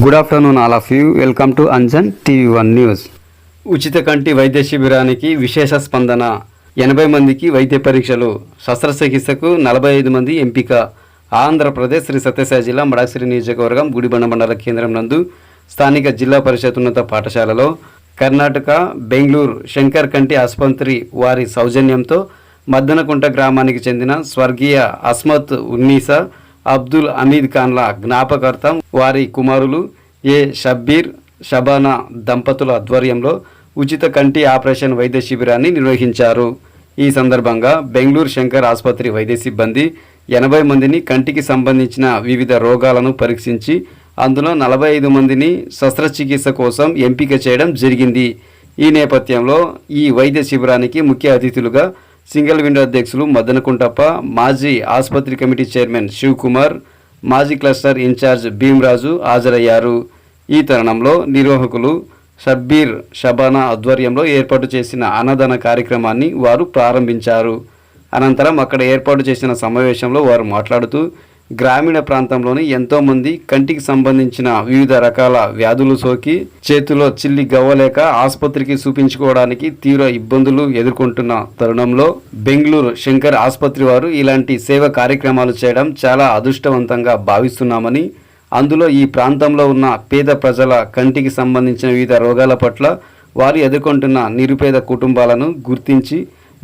Good afternoon all of you. Welcome to Anjan TV one news. ఉచిత కంటి వైద్య శిబిరానికి విశేష స్పందన. 80 మందికి వైద్య పరీక్షలు. శస్త్రచికిత్సకు 45 మంది ఎంపిక. ఆంధ్రప్రదేశ్ శ్రీ సత్యసాయి జిల్లా మడాక్సిరి నియోజకవర్గం గుడిబండ మండల కేంద్రం నందు స్థానిక జిల్లా పరిషత్ ఉన్నత పాఠశాలలో కర్ణాటక బెంగళూరు శంకర్ కంటి ఆసుపత్రి వారి సౌజన్యంతో మద్దనకుంట గ్రామానికి చెందిన స్వర్గీయ అస్మత్ ఉన్నీసా అబ్దుల్ హమీద్ ఖాన్ల జ్ఞాపకార్థం వారి కుమారులు ఏ షబ్బీర్ షబానా దంపతుల ఆధ్వర్యంలో ఉచిత కంటి ఆపరేషన్ వైద్య శిబిరాన్ని నిర్వహించారు. ఈ సందర్భంగా బెంగళూరు శంకర్ ఆసుపత్రి వైద్య సిబ్బంది 80 మందిని కంటికి సంబంధించిన వివిధ రోగాలను పరీక్షించి అందులో 45 మందిని శస్త్రచికిత్స కోసం ఎంపిక చేయడం జరిగింది. ఈ నేపథ్యంలో ఈ వైద్య శిబిరానికి ముఖ్య అతిథులుగా సింగిల్ విండో అధ్యక్షులు మద్దనకుంటప్ప, మాజీ ఆసుపత్రి కమిటీ చైర్మన్ శివకుమార్, మాజీ క్లస్టర్ ఇన్ఛార్జ్ భీమరాజు హాజరయ్యారు. ఈ తరుణంలో నిర్వాహకులు షబ్బీర్ షబానా ఆధ్వర్యంలో ఏర్పాటు చేసిన అన్నదాన కార్యక్రమాన్ని వారు ప్రారంభించారు. అనంతరం అక్కడ ఏర్పాటు చేసిన సమావేశంలో వారు మాట్లాడుతూ గ్రామీణ ప్రాంతంలోని ఎంతోమంది కంటికి సంబంధించిన వివిధ రకాల వ్యాధులు సోకి చేతిలో చిల్లి గవ్వలేక ఆసుపత్రికి చూపించుకోవడానికి తీవ్ర ఇబ్బందులు ఎదుర్కొంటున్న తరుణంలో బెంగళూరు శంకర్ ఆసుపత్రి వారు ఇలాంటి సేవ కార్యక్రమాలు చేయడం చాలా అదృష్టవంతంగా భావిస్తున్నామని, అందులో ఈ ప్రాంతంలో ఉన్న పేద ప్రజల కంటికి సంబంధించిన వివిధ రోగాల పట్ల వారు ఎదుర్కొంటున్న నిరుపేద కుటుంబాలను గుర్తించి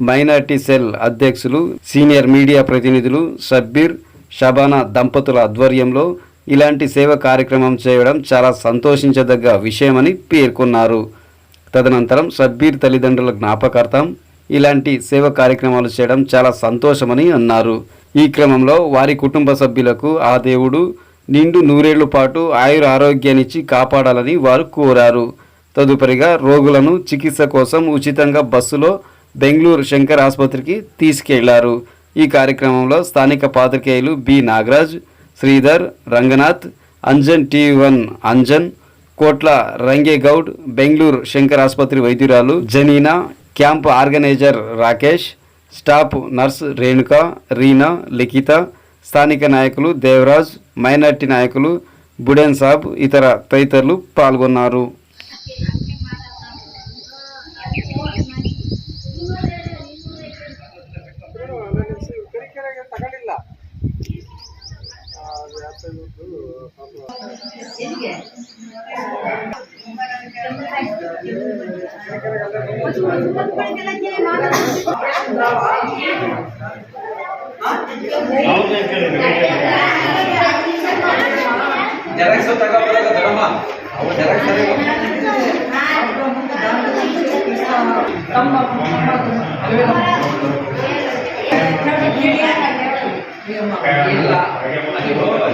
మైనార్టీ సెల్ అధ్యక్షులు సీనియర్ మీడియా ప్రతినిధులు షబ్బీర్ షబానా దంపతుల ఆధ్వర్యంలో ఇలాంటి సేవ కార్యక్రమం చేయడం చాలా సంతోషించదగ్గ విషయమని పేర్కొన్నారు. తదనంతరం షబ్బీర్ తల్లిదండ్రుల జ్ఞాపకార్థం ఇలాంటి సేవ కార్యక్రమాలు చేయడం చాలా సంతోషమని అన్నారు. ఈ క్రమంలో వారి కుటుంబ సభ్యులకు ఆ దేవుడు నిండు నూరేళ్ల పాటు ఆయుర ఆరోగ్యాన్నిచ్చి కాపాడాలని వారు కోరారు. తదుపరిగా రోగులను చికిత్స కోసం ఉచితంగా బస్సులో బెంగళూరు శంకర్ ఆసుపత్రికి తీసుకెళ్లారు. ఈ కార్యక్రమంలో స్థానిక పాత్రికేయులు బి నాగరాజ్, శ్రీధర్, రంగనాథ్, అంజన్ టీవీ1 అంజన్, కోట్ల రంగేగౌడ్, బెంగళూరు శంకర్ ఆసుపత్రి వైద్యురాలు Janina, camp organiser Rakesh, staff nurse Renuka, Reena, Likhitha, స్థానిక నాయకులు దేవరాజ్, మైనార్టీ నాయకులు బుడెన్ సాబ్ ఇతర తదితరులు పాల్గొన్నారు.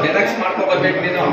ಜೆರಾಕ್ಸ್ ಮಾಡ್ಕೋಬೇಕು ನೀನು.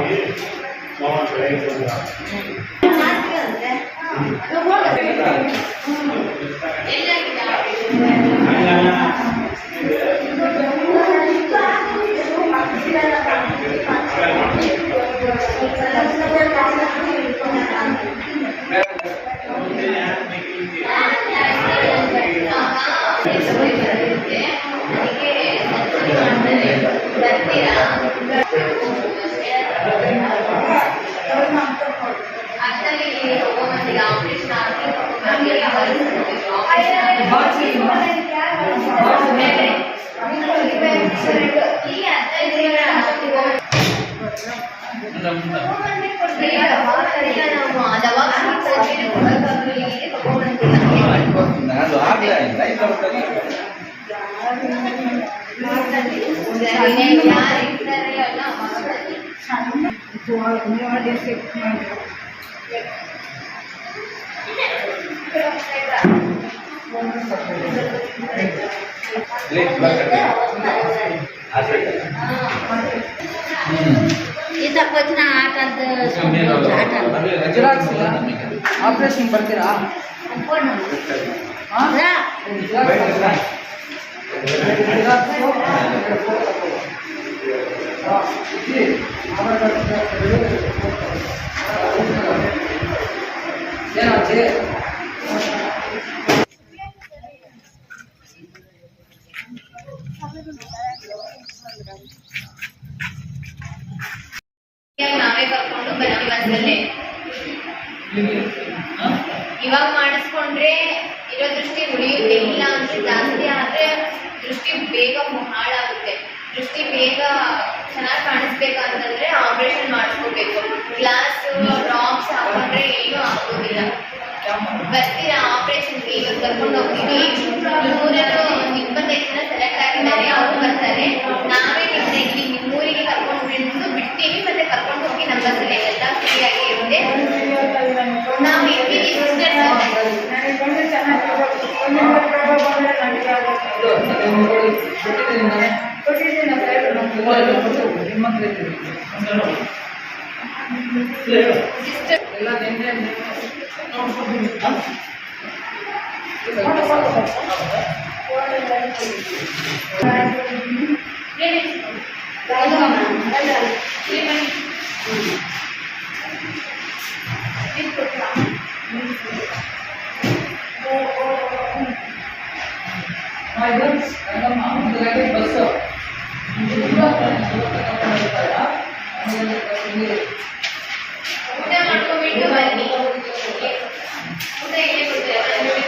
ಆಪರೇಷನ್ ಬರ್ತೀರಾ? Yeah. ನಾವೇ ಕರ್ಕೊಂಡು ಬರ್ತೀವಿ ಬಸ್ಸಲ್ಲೇ. ಇವಾಗ ಮಾಡಿಸ್ಕೊಂಡ್ರೆ ಇರೋ ದೃಷ್ಟಿ ಉಳಿಯುತ್ತೆ, ಇಲ್ಲ ಅಂದ್ರೆ ಜಾಸ್ತಿ ಆದ್ರೆ ದೃಷ್ಟಿ ಬೇಗ ಹಾಳಾಗುತ್ತೆ. ದೃಷ್ಟಿ ಬೇಗ ಚೆನ್ನಾಗಿ ಕಾಣಿಸ್ಬೇಕಂತಂದ್ರೆ ಆಪರೇಷನ್ ಮಾಡಿಸ್ಕೋಬೇಕು. ಗ್ಲಾಸ್ ಡ್ರಾಪ್ಸ್ ಹಾಕೊಂಡ್ರೆ ಏನೂ ಆಗೋದಿಲ್ಲ. ಬರ್ತೀರಾ ಆಪರೇಷನ್ಗೆ? ಇವತ್ತು ಕರ್ಕೊಂಡು ಹೋಗ್ತೀವಿ. 125 ಜನ ಸೆಲೆಕ್ಟ್ ಆಗಿದ್ದಾರೆ, ಅವರು ಬರ್ತಾರೆ. ನಾವೇ ನಿಮ್ಮೂರಿಗೆ ಕರ್ಕೊಂಡು ಬಿಡ್ತೀವಿ, ಮತ್ತೆ ಕರ್ಕೊಂಡು ಹೋಗಿ ನಮ್ಮ ಬಸ್ಸಲ್ಲಿ ಎಲ್ಲ ಫ್ರೀಯಾಗಿ ಇರುತ್ತೆ. ನಾವು ಇರ್ತೀವಿ ಸಿಸ್ಟರ್ಸ್. ಊಟ ಮಾಡ್ಕೊಂಡ್ಬಿಟ್ಟು ಬನ್ನಿ. ಊಟ ಏನೇ ಕೊಡ್ತಾರೆ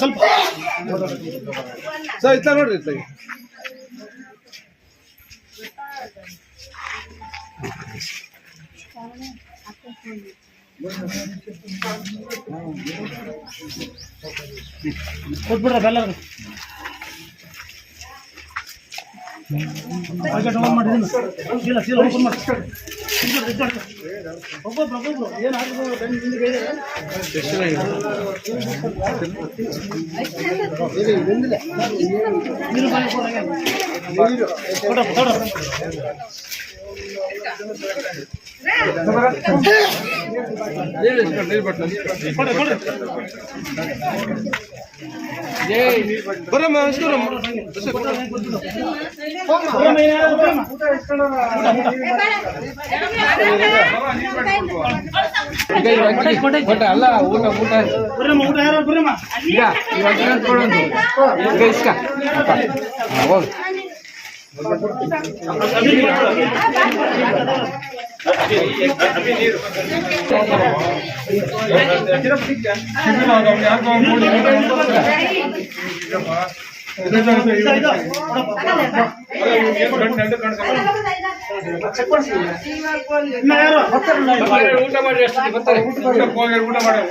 ಸ್ವಲ್ಪ ಸರ್ ಇತ್ತ ನೋಡ್ರಿ ಇತ್ತ ಕೊಟ್ಬಿಡ್ರ ಬೆಲ್ಲ ಪ್ಯಾಕೆಟ್ ಓಪನ್ ಮಾಡಿದ್ದೀನಿ ಇಲ್ಲ ಸೀಲ್ ಓಪನ್ ಮಾಡಿ ಒಬ್ಬೊಬ್ರು ಏನು ಹಾಕಿದ್ರು ಬರಮ್ಮ ಅಲ್ಲ ಊಟ ಊಟ ಊಟ ಯಾರು ಬರಮ್ಮ ಈಗ ಇಸ್ಕ ಹೋಗಿ ಊಟ ಮಾಡಿ ಎಷ್ಟು ಬರ್ತಾರೆ ಊಟ ಮಾಡಿ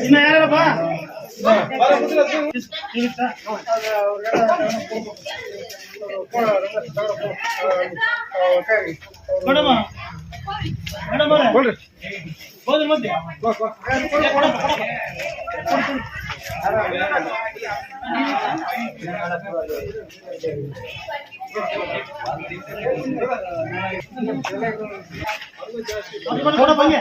ಇನ್ನ ಯಾರಪ್ಪ ಮೇಡಮ್ ಮೇಡಮ್ ಹೋದ್ರಿ ಮತ್ತೆ ಕೊಡ ಬಂಗೆ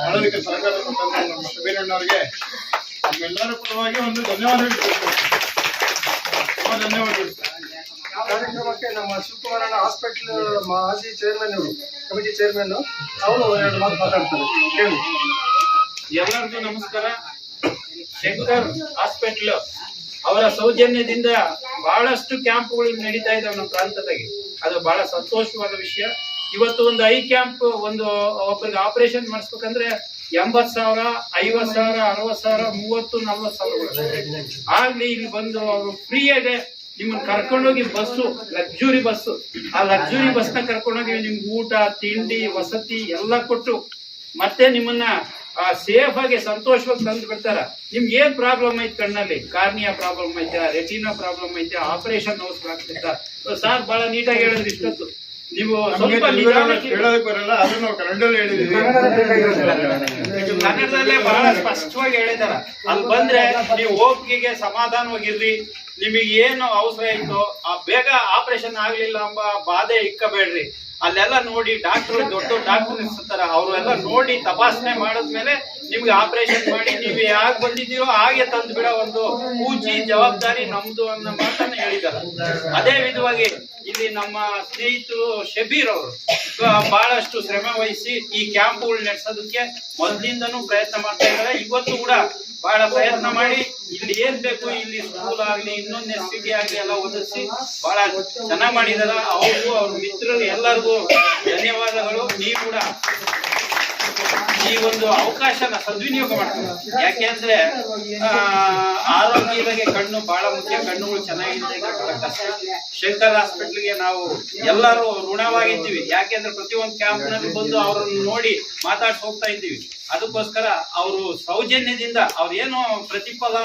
ಮಾಡೋದಕ್ಕೆ ಸರ್ಕಾರ ಬೇರೆಣ್ಣವರಿಗೆ ನಮ್ಮೆಲ್ಲರ ಪರವಾಗಿ ಒಂದು ಧನ್ಯವಾದಗಳು. ಕಾರ್ಯಕ್ರಮಕ್ಕೆ ನಮ್ಮ ಶಿವಕುಮಾರಣ್ಣ ಹಾಸ್ಪಿಟಲ್ ಮಾಜಿ ಚೇರ್ಮನ್ ಇವರು ಕಮಿಟಿ ಚೇರ್ಮನ್ ಅವರು ಎರಡು ಮಾತು ಮಾತಾಡ್ತಾರೆ ಹೇಳಿ. ಎಲ್ಲರಿಗೂ ನಮಸ್ಕಾರ. ಶಂಕರ್ ಹಾಸ್ಪಿಟಲ್ ಅವರ ಸೌಜನ್ಯದಿಂದ ಬಹಳಷ್ಟು ಕ್ಯಾಂಪ್ಗಳು ನಡೀತಾ ಇದಾವೆ ನಮ್ಮ ಪ್ರಾಂತದಾಗೆ. ಅದು ಬಹಳ ಸಂತೋಷವಾದ ವಿಷಯ. ಇವತ್ತು ಒಂದು ಐ ಕ್ಯಾಂಪ್ ಒಂದು ಒಬ್ಬರಿಗೆ ಆಪರೇಷನ್ ಮಾಡಿಸ್ಬೇಕಂದ್ರೆ 80,000, 50,000, 60,000, 30,000, 40,000 ಆಗ್ಲಿ ಇಲ್ಲಿ ಬಂದು ಅವರು ಫ್ರೀಯಾಗೆ ನಿಮ್ಮನ್ನ ಕರ್ಕೊಂಡೋಗಿ ಬಸ್ಸು, ಲಕ್ಸುರಿ ಬಸ್ಸು, ಆ ಲಕ್ಸುರಿ ಬಸ್ನ ಕರ್ಕೊಂಡೋಗಿ ನಿಮ್ಗೆ ಊಟ, ತಿಂಡಿ, ವಸತಿ ಎಲ್ಲ ಕೊಟ್ಟು ಮತ್ತೆ ನಿಮ್ಮನ್ನ ಸೇಫ್ ಆಗಿ ಸಂತೋಷವಾಗಿ ತಂದು ಬಿಡ್ತಾರ. ನಿಮ್ಗೆ ಏನ್ ಪ್ರಾಬ್ಲಮ್ ಐತೆ ಕಣ್ಣಲ್ಲಿ, ಕಾರ್ನಿಯಾ ಪ್ರಾಬ್ಲಮ್ ಐತೆ, ರೆಟಿನಾ ಪ್ರಾಬ್ಲಮ್ ಐತೆ, ಆಪರೇಷನ್ ಅವಶ್ಯಕ ಸಾರ್ ಬಹಳ ನೀಟಾಗಿ ಹೇಳಿದ್ರಿ ಇಷ್ಟೊತ್ತು. ನೀವು ಸ್ವಲ್ಪ ಹೇಳೋದಕ್ಕೆ ಬರಲ್ಲ, ಆದ್ರೂ ನಾವು ಕನ್ನಡದಲ್ಲಿ ಹೇಳಿದೀವಿ. ಕನ್ನಡದಲ್ಲೇ ಬಹಳ ಸ್ಪಷ್ಟವಾಗಿ ಹೇಳಿದಾರ. ಅಲ್ಲಿ ಬಂದ್ರೆ ನೀವು ಹೋಗಿಗೆ ಸಮಾಧಾನವಾಗಿರ್ರಿ. ನಿಮಗೆ ಏನು ಅವಸರ ಇತ್ತು ಬೇಗ ಆಪರೇಷನ್ ಆಗ್ಲಿಲ್ಲ ಎಂಬ ಬಾಧೆ ಇಕ್ಕಬೇಡ್ರಿ. ಅಲ್ಲೆಲ್ಲ ನೋಡಿ ಡಾಕ್ಟರ್, ದೊಡ್ಡ ಡಾಕ್ಟರ್ ಇರ್ತಾರ, ಅವರೆಲ್ಲ ನೋಡಿ ತಪಾಸಣೆ ಮಾಡಿದ್ಮೇಲೆ ನಿಮ್ಗೆ ಆಪರೇಷನ್ ಮಾಡಿ ನೀವು ಯಾಕೆ ಬಂದಿದ್ದೀರೋ ಹಾಗೆ ತಂದು ಬಿಡೋ ಒಂದು ಪೂಜಿ ಜವಾಬ್ದಾರಿ ನಮ್ದು ಅನ್ನೋ ಮಾತನ್ನ ಹೇಳಿದಾರ. ಅದೇ ವಿಧವಾಗಿ ಇಲ್ಲಿ ನಮ್ಮ ಸ್ನೇಹಿತರು ಶಬೀರ್ ಅವರು ಬಹಳಷ್ಟು ಶ್ರಮ ವಹಿಸಿ ಈ ಕ್ಯಾಂಪ್ಗಳು ನಡೆಸೋದಕ್ಕೆ ಮೊದಲಿಂದನೂ ಪ್ರಯತ್ನ ಮಾಡ್ತಾ ಇದ್ದಾರೆ. ಇವತ್ತು ಕೂಡ ಬಹಳ ಪ್ರಯತ್ನ ಮಾಡಿ ಇಲ್ಲಿ ಏನ್ ಬೇಕು, ಇಲ್ಲಿ ಸ್ಕೂಲ್ ಆಗ್ಲಿ ಇನ್ನೊಂದು ನೆಸಿಟಿ ಆಗ್ಲಿ ಎಲ್ಲ ಒದಗಿಸಿ ಬಹಳ ಚೆನ್ನಾಗಿ ಮಾಡಿದಾರ. ಅವ್ರಿಗೂ ಅವ್ರ ಮಿತ್ರರು ಎಲ್ಲರಿಗೂ ಧನ್ಯವಾದಗಳು. ನೀವು ಕೂಡ ಈ ಒಂದು ಅವಕಾಶನ ಸದ್ವಿನಿಯೋಗ ಮಾಡ್ತಾರೆ. ಯಾಕೆಂದ್ರೆ ಆರೋಗ್ಯದಾಗೆ ಕಣ್ಣು ಬಹಳ ಮುಖ್ಯ. ಕಣ್ಣುಗಳು ಚೆನ್ನಾಗಿದ್ದರೆ ಕಷ್ಟ. ಶಂಕರ್ ಹಾಸ್ಪಿಟ್ಲ್ಗೆ ನಾವು ಎಲ್ಲರೂ ಋಣವಾಗಿದ್ದೀವಿ. ಯಾಕೆಂದ್ರೆ ಪ್ರತಿಯೊಂದು ಕ್ಯಾಂಪ್ ನಲ್ಲಿ ಬಂದು ಅವ್ರನ್ನ ನೋಡಿ ಮಾತಾಡ್ಸಿ ಹೋಗ್ತಾ ಇದ್ದೀವಿ. ಅದಕ್ಕೋಸ್ಕರ ಅವರು ಸೌಜನ್ಯದಿಂದ ಅವ್ರೇನು ಪ್ರತಿಫಲ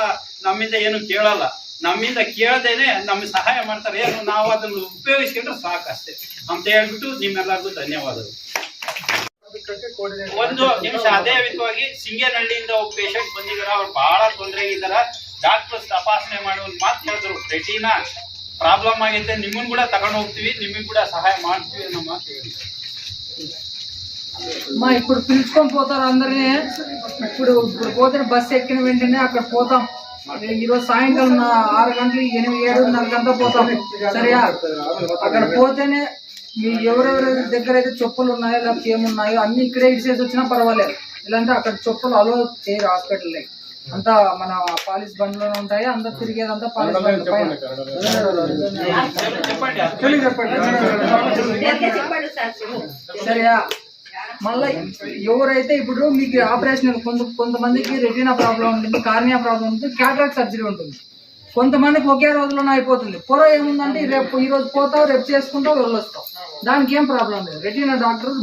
ನಮ್ಮಿಂದ ಏನು ಕೇಳಲ್ಲ, ನಮ್ಮಿಂದ ಕೇಳದೇನೆ ನಮ್ಗೆ ಸಹಾಯ ಮಾಡ್ತಾರೆ. ಏನು ನಾವು ಅದನ್ನು ಉಪಯೋಗಿಸ್ಕೊಂಡ್ರೆ ಸಾಕಷ್ಟೇ ಅಂತ ಹೇಳ್ಬಿಟ್ಟು ನಿಮ್ಮೆಲ್ಲರಿಗೂ ಧನ್ಯವಾದಗಳು. ಒಂದು ನಿಮಿಷ, ಅದೇ ವಿಧವಾಗಿ ಸಿಂಗೇನಹಳ್ಳಿಯಿಂದ ಒಬ್ಬ ಪೇಷಂಟ್ ಬಂದಿದಾರ. ಅವ್ರು ಬಹಳ ತೊಂದರೆಗಿದ್ದಾರ. ಡಾಕ್ಟರ್ಸ್ ತಪಾಸಣೆ ಮಾಡಿ ಒಂದು ಮಾತು ಹೇಳಿದ್ರು, ರೆಟಿನಾ ಪ್ರಾಬ್ಲಮ್ ಆಗೈತೆ, ನಿಮ್ಮನ್ ಕೂಡ ತಗೊಂಡು ಹೋಗ್ತೀವಿ, ನಿಮಗ್ కూడా సహాయ ಮಾಡ್ತೀವಿ ಅನ್ನೋ మాకు మా ఇప్పుడు పిలుచుకొని పోతారు అందరినీ. ఇప్పుడు పోతే బస్సు ఎక్కిన వెంటనే అక్కడ పోతాం. ఈరోజు సాయంకాలం 6 గంటలు 7:30 గంటల పోతాం. సరేయా? అక్కడ పోతేనే ఎవరెవరి దగ్గర అయితే చెప్పులు ఉన్నాయో లేకపోతే ఏమున్నాయో అన్ని ఇక్కడే ఇడిసేసి వచ్చినా పర్వాలేదు. ఇలాంటి అక్కడ చెప్పులు అలో చేయరు హాస్పిటల్లో. అంతా మన పాలిస్ బండ్లోనే ఉంటాయి, అందరు తిరిగేదంతా పాలిస్ బండ్ల పైన. సరేయా, మళ్ళీ ఎవరైతే ఇప్పుడు మీకు ఆపరేషన్ కొంతమందికి రెటీనా ప్రాబ్లం ఉంటుంది, కార్నియా ప్రాబ్లం ఉంటుంది, క్యాటరాక్ట్ సర్జరీ ఉంటుంది. కొంతమందికి ఒకే రోజులోనే అయిపోతుంది. పొర ఏముందంటే ఈ రోజు పోతావు, రేపు చేసుకుంటావు, వెళ్ళొస్తావు, దానికి ఏం ప్రాబ్లం లేదు. రెటీనా డాక్టర్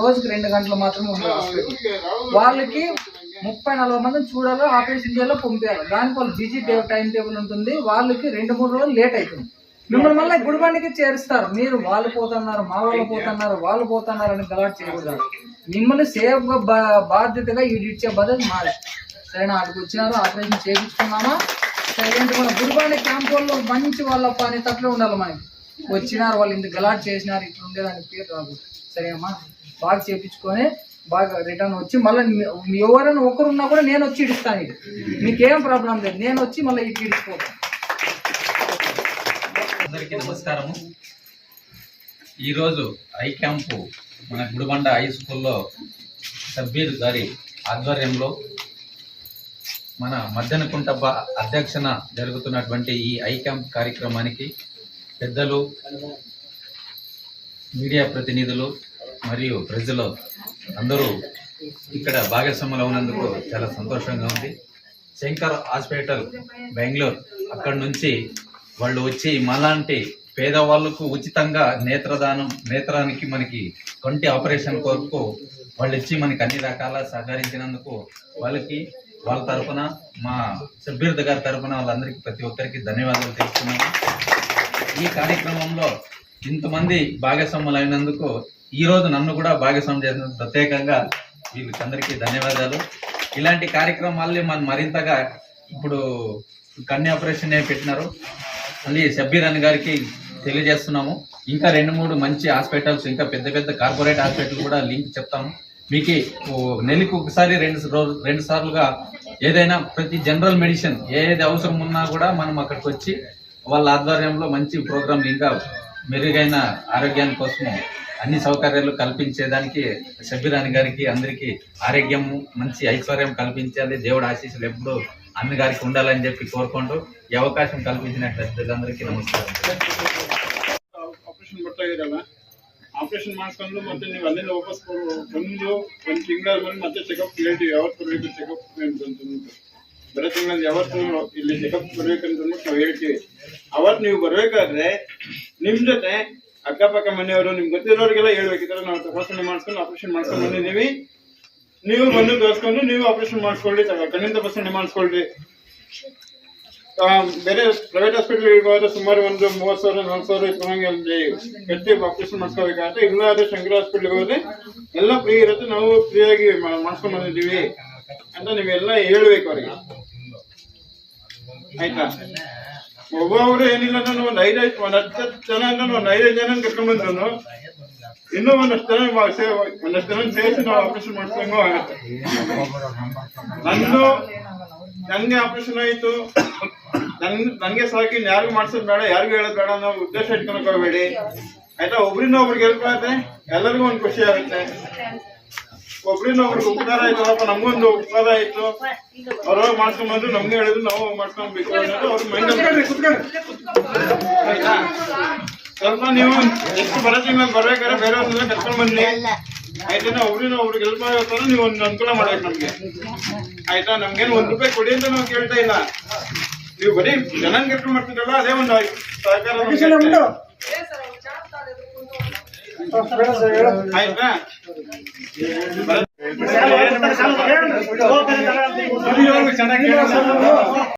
రోజుకి 2 గంటలు మాత్రమే ఉంటారు హాస్పిటల్. వాళ్ళకి 30-40 మందిని చూడాలో ఆపరేషన్ చేయాలో పంపించాలి. దానికి వాళ్ళు బిజీ టైం టేబుల్ ఉంటుంది. వాళ్ళకి 2-3 రోజులు లేట్ అవుతుంది. మిమ్మల్ని మళ్ళీ గుడిబండికి చేరుస్తారు. మీరు వాళ్ళు పోతున్నారు, మా వాళ్ళు పోతున్నారు, వాళ్ళు పోతున్నారు అని గలాట్ చేయకూడదు. మిమ్మల్ని సేఫ్ గా బాధ్యతగా ఇచ్చే బాధ్యత మాది. సరేనా, అక్కడికి వచ్చినారు, ఆపరేషన్ చేయించుకున్నామా, సైలెంట్ మన గుడిబండి క్యాంప్ వాళ్ళు మంచి వాళ్ళ పని తప్పే ఉండాలి. మనకి వచ్చినారు, వాళ్ళు ఇంత గలాట్ చేసినారు, ఇట్లా ఉండేదానికి పేరు రాదు. సరేమ్మా, బాగా చేయించుకొని బాగా రిటర్న్ వచ్చి మళ్ళీ ఎవరైనా ఒకరున్నా కూడా నేను వచ్చి ఇడుస్తాను. ఇది మీకేం ప్రాబ్లం లేదు, నేను వచ్చి మళ్ళీ ఇటు ఇడిచిపోతాను. అందరికీ నమస్కారము. ఈరోజు ఐ క్యాంపు మన గుడిబండ హై స్కూల్లో సబ్బీర్ గారి ఆధ్వర్యంలో మన మద్దెనకుంటబ్బ అధ్యక్షన జరుగుతున్నటువంటి ఈ ఐ క్యాంప్ కార్యక్రమానికి పెద్దలు, మీడియా ప్రతినిధులు మరియు ప్రజలు అందరూ ఇక్కడ భాగస్వాములు అవునందుకు చాలా సంతోషంగా ఉంది. శంకర్ హాస్పిటల్ బెంగళూరు అక్కడి నుంచి వాళ్ళు వచ్చి మాలాంటి పేదవాళ్ళకు ఉచితంగా నేత్రానికి మనకి కంటి ఆపరేషన్ కొరకు వాళ్ళు ఇచ్చి మనకి అన్ని రకాల సహకరించినందుకు వాళ్ళ తరఫున, మా సభ్యుల గారి తరఫున వాళ్ళందరికీ ప్రతి ఒక్కరికి ధన్యవాదాలు తెలుపుతున్నాము. ఈ కార్యక్రమంలో ఇంతమంది భాగస్వాములు అయినందుకు ఈ రోజు నన్ను కూడా భాగస్వామ్యం చేసిన ప్రత్యేకంగా వీళ్ళకందరికీ ధన్యవాదాలు. ఇలాంటి కార్యక్రమాల్ని మనం మరింతగా ఇప్పుడు కన్ను ఆపరేషన్ పెట్టినారు, మళ్ళీ సబ్బీర్ అన్న గారికి తెలియజేస్తున్నాము. ఇంకా 2-3 మంచి హాస్పిటల్స్, ఇంకా పెద్ద పెద్ద కార్పొరేట్ హాస్పిటల్ కూడా లింక్ చెప్తాము. మీకు నెలకు ఒకసారి 2 సార్లుగా ఏదైనా ప్రతి జనరల్ మెడిసిన్ ఏది అవసరం ఉన్నా కూడా మనం అక్కడికి వచ్చి వాళ్ళ ఆధ్వర్యంలో మంచి ప్రోగ్రాంలు ఇంకా మెరుగైన ఆరోగ్యాని కోసము అన్ని సౌకర్యాలు కల్పించేదానికి సబ్బీర్ అన్న గారికి అందరికీ ఆరోగ్యము, మంచి ఐశ్వర్యం కల్పించాలి, దేవుడు ఆశీస్సులు ఎప్పుడు అన్న గారికి ఉండాలని చెప్పి కోరుకుంటూ ఈ అవకాశం కల్పించినట్లయితే అందరికీ ನಮಸ್ಕಾರ. ಆಪರೇಷನ್ ಬರ್ತಾ ಇರಲ್ಲ, ಆಪರೇಷನ್ ಮಾಡ್ಕೊಂಡು ಮತ್ತೆ ನೀವು ಅಲ್ಲಿಂದ ವಾಪಸ್ ಬಂದು 1 ತಿಂಗಳ ಮತ್ತೆ ಚೆಕಪ್ ಹೇಳ್ತೀವಿ, ಯಾವತ್ತು ಬರಬೇಕು ಚೆಕಪ್ ಅಂತ. ಬರೋ ತಿಂಗಳಲ್ಲಿ ಯಾವತ್ತು ಇಲ್ಲಿ ಚೆಕಪ್ ಬರ್ಬೇಕಂತ ನಾವು ಹೇಳ್ತೀವಿ. ಅವತ್ತು ನೀವು ಬರ್ಬೇಕಾದ್ರೆ ನಿಮ್ ಜೊತೆ ಅಕ್ಕಪಕ್ಕ ಮನೆಯವರು ನಿಮ್ಗೆ ಗೊತ್ತಿರೋರಿಗೆಲ್ಲ ಹೇಳ್ಬೇಕು, ಈ ತರ ನಾವು ತಪಾಸಣೆ ಮಾಡಿಸ್ಕೊಂಡು ಆಪರೇಷನ್ ಮಾಡ್ಕೊಂಡು ಬಂದಿದ್ದೀವಿ, ನೀವು ಬಂದು ತೋರಿಸ್ಕೊಂಡು ನೀವು ಆಪರೇಷನ್ ಮಾಡಿಸ್ಕೊಳ್ಳಿ, ಕಣ್ಣಿನ ತಪಾಸಣೆ ಮಾಡಿಸ್ಕೊಳ್ರಿ. ಬೇರೆ ಪ್ರೈವೇಟ್ ಹಾಸ್ಪಿಟಲ್ಗೆ ಹೋದ್ರೆ ಸುಮಾರು ಒಂದು 30,000-40,000 ಇಟ್ಕೊಂಡಂಗೆ ಕಟ್ಟಿ ಆಪರೇಷನ್ ಮಾಡಿಸ್ಕೋಬೇಕಾಗುತ್ತೆ. ಇಲ್ಲಾದ್ರೆ ಶಂಕರ್ ಹಾಸ್ಪಿಟಲ್ಗೆ ಹೋದ್ರೆ ಎಲ್ಲ ಫ್ರೀ ಇರುತ್ತೆ, ನಾವು ಫ್ರೀಯಾಗಿ ಮಾಡಿಸ್ಕೊಂಡ್ ಬಂದಿದ್ದೀವಿ ಅಂತ ನೀವೆಲ್ಲ ಹೇಳ್ಬೇಕು ಅವ್ರಿಗೆ, ಆಯ್ತಾ? ಒಬ್ಬೊಬ್ರು ಏನಿಲ್ಲ, ನಾನು ಒಂದು 10 ಜನ ಒಂದು 5 ಜನ ಕರ್ಕೊಂಡ್ ಬಂದ್ರು ಇನ್ನೂ ಒಂದಷ್ಟು ಜನ ಸೇರಿಸಿ ನಾವು ಆಪರೇಷನ್ ಮಾಡಿಸ್ದಂಗೂ ಆಗುತ್ತೆ. ನಂಗೆ ಆಪರೇಷನ್ ಆಯ್ತು, ನಂಗೆ ಸಾಕಿ ಯಾರಿಗೂ ಮಾಡ್ಸೋದ್ ಬೇಡ, ಯಾರಿಗೂ ಹೇಳೋದ್ ಬೇಡ ಅನ್ನೋ ಉದ್ದೇಶ ಇಟ್ಕೊಳಕ್ ಹೋಗ್ಬೇಡಿ, ಆಯ್ತಾ? ಒಬ್ರಿಂದ ಒಬ್ರಿಗೆ ಹೆಲ್ಪ್ ಆದ್ರೆ ಎಲ್ಲರಿಗೂ ಒಂದು ಖುಷಿ ಆಗುತ್ತೆ. ಒಬ್ರಿಂದ ಒಬ್ರಿಗೆ ಉಪಕಾರ ಆಯ್ತು, ಅಪ್ಪ ನಮ್ಗೊಂದು ಉಪಕಾರ ಆಯ್ತು, ಅವ್ರವ್ರು ಮಾಡ್ಕೊಂಡ್ ಬಂದು ನಮ್ಗೆ ಹೇಳಿದ್ರು ನಾವು ಮಾಡ್ಕೊಬೇಕು ಅನ್ನೋದು ಅವ್ರ ಮೈಂಡ್. ಆಯ್ತಾ? ಸ್ವಲ್ಪ ನೀವು ಎಷ್ಟು ಬರೋ ತಿಂಗಳಲ್ಲಿ ಬರ್ಬೇಕಾದ್ರೆ ಬೇರೆಯವ್ರನ್ನ ಕರ್ಕೊಂಡ್ ಬನ್ನಿ, ಆಯ್ತಾ? ಒಬ್ರಿಂದ ಒಬ್ರಿಗೆ ಹೆಲ್ಪ್ ಆಗೋ ನೀವು ಒಂದು ಅನುಕೂಲ ಮಾಡ್ಬೇಕು ನಮ್ಗೆ, ಆಯ್ತಾ? ನಮ್ಗೇನು ₹1 ಕೊಡಿ ಅಂತ ನಾವು ಕೇಳ್ತಾ ಇಲ್ಲ, ನೀವು ಬರೀ ಜನ ಕರ್ಕೊಂಡ್ ಬರ್ತಿದ್ರಲ್ಲ ಅದೇ ಒಂದು ಸಹಕಾರ, ಆಯ್ತಾ?